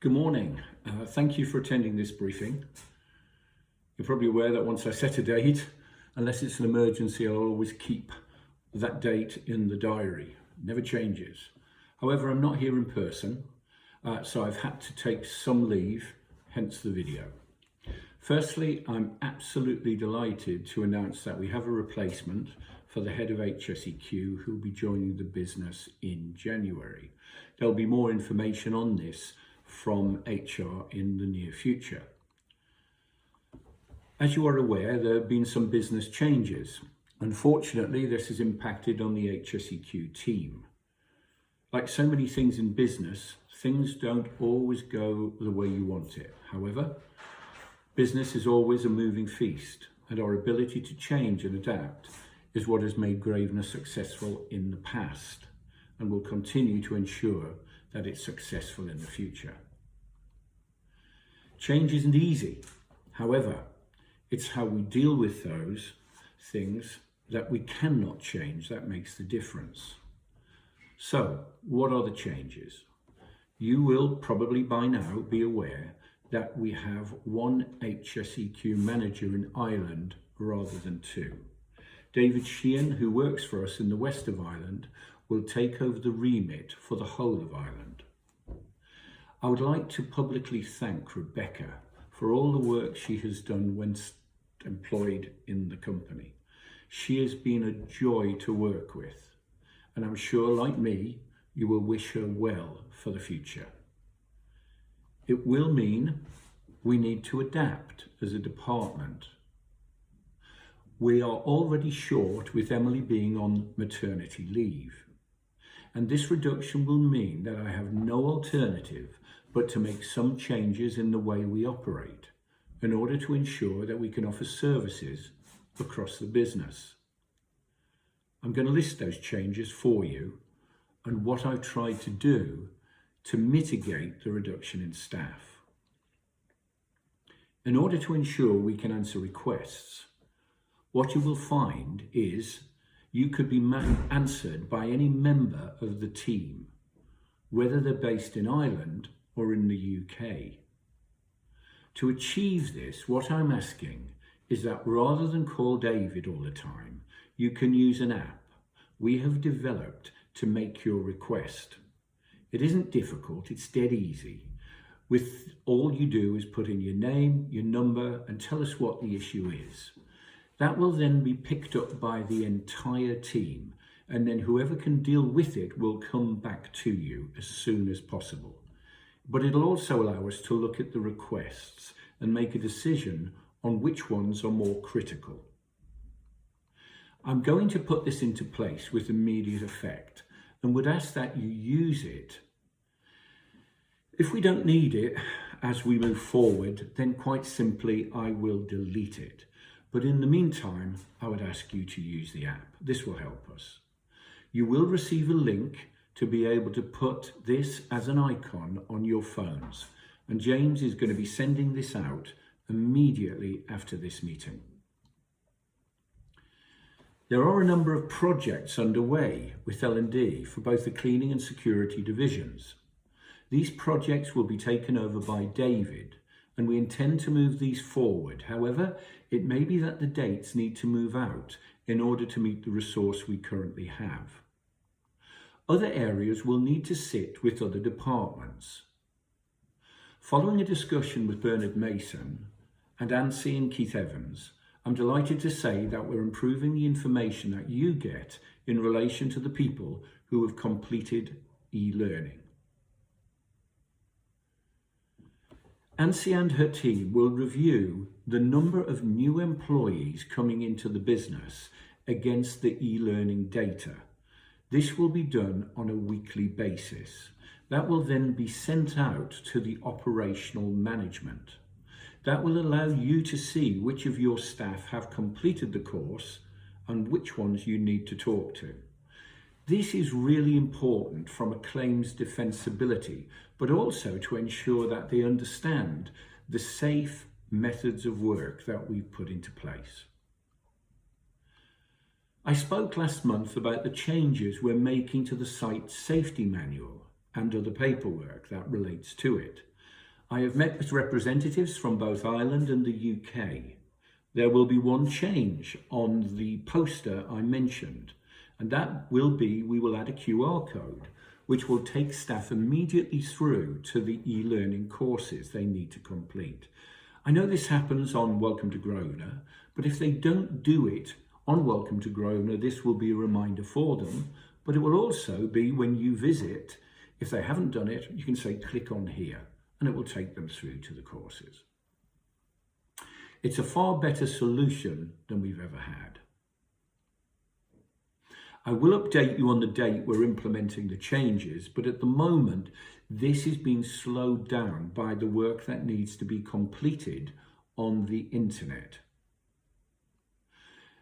Good morning. Thank you for attending this briefing. You're probably aware that once I set a date, unless it's an emergency, I'll always keep that date in the diary. It never changes. However, I'm not here in person, so I've had to take some leave, hence the video. Firstly, I'm absolutely delighted to announce that we have a replacement for the head of HSEQ who will be joining the business in January. There'll be more information on this from HR in the near future. As you are aware, there have been some business changes. Unfortunately, this has impacted on the HSEQ team. Like so many things in business, things don't always go the way you want it. However, business is always a moving feast, and our ability to change and adapt is what has made Grosvenor successful in the past and will continue to ensure that it's successful in the future. Change isn't easy. However, it's how we deal with those things that we cannot change that makes the difference. So, what are the changes? You will probably by now be aware that we have one HSEQ manager in Ireland rather than two. David Sheehan, who works for us in the west of Ireland, will take over the remit for the whole of Ireland. I would like to publicly thank Rebecca for all the work she has done when employed in the company. She has been a joy to work with, and I'm sure, like me, you will wish her well for the future. It will mean we need to adapt as a department. We are already short with Emily being on maternity leave. And this reduction will mean that I have no alternative but to make some changes in the way we operate in order to ensure that we can offer services across the business. I'm going to list those changes for you and what I've tried to do to mitigate the reduction in staff. In order to ensure we can answer requests, what you will find is you could be answered by any member of the team, whether they're based in Ireland or in the UK. To achieve this, what I'm asking is that rather than call David all the time, you can use an app we have developed to make your request. It isn't difficult, it's dead easy. With all you do is put in your name, your number, and tell us what the issue is. That will then be picked up by the entire team, and then whoever can deal with it will come back to you as soon as possible. But it'll also allow us to look at the requests and make a decision on which ones are more critical. I'm going to put this into place with immediate effect and would ask that you use it. If we don't need it as we move forward, then quite simply I will delete it. But in the meantime, I would ask you to use the app. This will help us. You will receive a link to be able to put this as an icon on your phones. And James is going to be sending this out immediately after this meeting. There are a number of projects underway with L&D for both the cleaning and security divisions. These projects will be taken over by David, and we intend to move these forward. However, it may be that the dates need to move out in order to meet the resource we currently have. Other areas will need to sit with other departments. Following a discussion with Bernard Mason and Ansi and Keith Evans, I'm delighted to say that we're improving the information that you get in relation to the people who have completed e-learning. Ansi and her team will review the number of new employees coming into the business against the e-learning data. This will be done on a weekly basis. That will then be sent out to the operational management. That will allow you to see which of your staff have completed the course and which ones you need to talk to. This is really important from a claims defensibility, but also to ensure that they understand the safe methods of work that we've put into place. I spoke last month about the changes we're making to the site safety manual and other paperwork that relates to it. I have met with representatives from both Ireland and the UK. There will be one change on the poster I mentioned, and that will be we will add a QR code, which will take staff immediately through to the e-learning courses they need to complete. I know this happens on Welcome to Grosvenor, but if they don't do it on Welcome to Grosvenor, this will be a reminder for them, but it will also be when you visit. If they haven't done it, you can say click on here and it will take them through to the courses. It's a far better solution than we've ever had. I will update you on the date we're implementing the changes, but at the moment, this is being slowed down by the work that needs to be completed on the internet.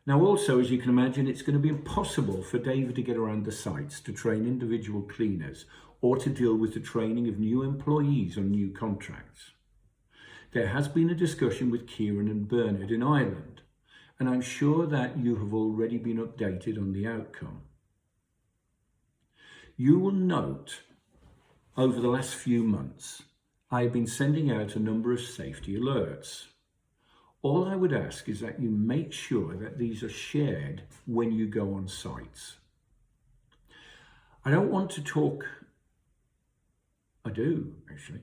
Now also, as you can imagine, it's going to be impossible for David to get around the sites to train individual cleaners or to deal with the training of new employees on new contracts. There has been a discussion with Kieran and Bernard in Ireland, and I'm sure that you have already been updated on the outcome. You will note over the last few months, I have been sending out a number of safety alerts. All I would ask is that you make sure that these are shared when you go on sites. I don't want to talk, I do actually.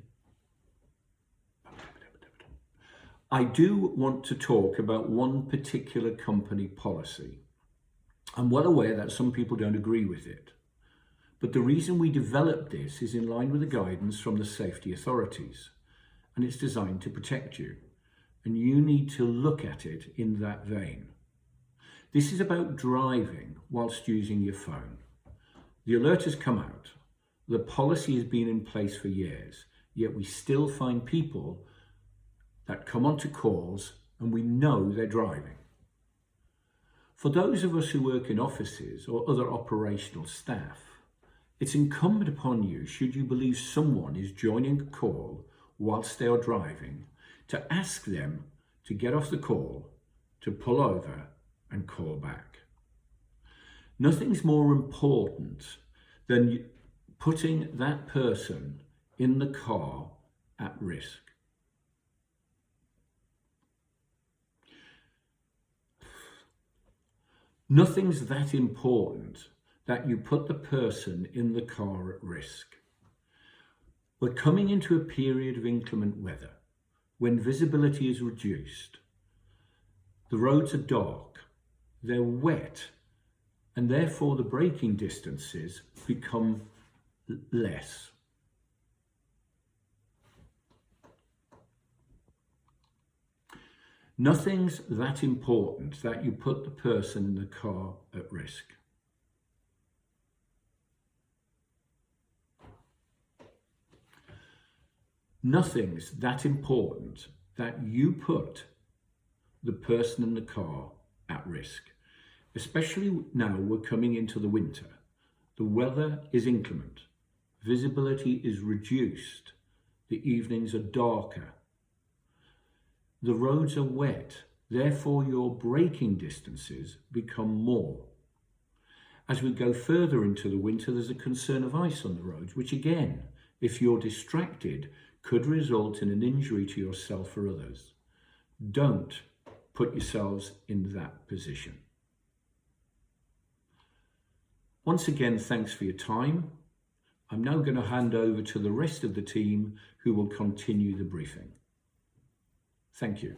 I do want to talk about one particular company policy. I'm well aware that some people don't agree with it, but the reason we developed this is in line with the guidance from the safety authorities, and it's designed to protect you, and you need to look at it in that vein. This is about driving whilst using your phone. The alert has come out. The policy has been in place for years, yet we still find people that come onto calls and we know they're driving. For those of us who work in offices or other operational staff, it's incumbent upon you, should you believe someone is joining a call whilst they are driving, to ask them to get off the call, to pull over and call back. Nothing's more important than putting that person in the car at risk. Nothing's that important that you put the person in the car at risk. We're coming into a period of inclement weather when visibility is reduced. The roads are dark, they're wet, and therefore the braking distances become less. Nothing's that important that you put the person in the car at risk. Nothing's that important that you put the person in the car at risk. Especially now we're coming into the winter. The weather is inclement. Visibility is reduced. The evenings are darker. The roads are wet, therefore your braking distances become more. As we go further into the winter, there's a concern of ice on the roads, which again, if you're distracted, could result in an injury to yourself or others. Don't put yourselves in that position. Once again, thanks for your time. I'm now going to hand over to the rest of the team who will continue the briefing. Thank you.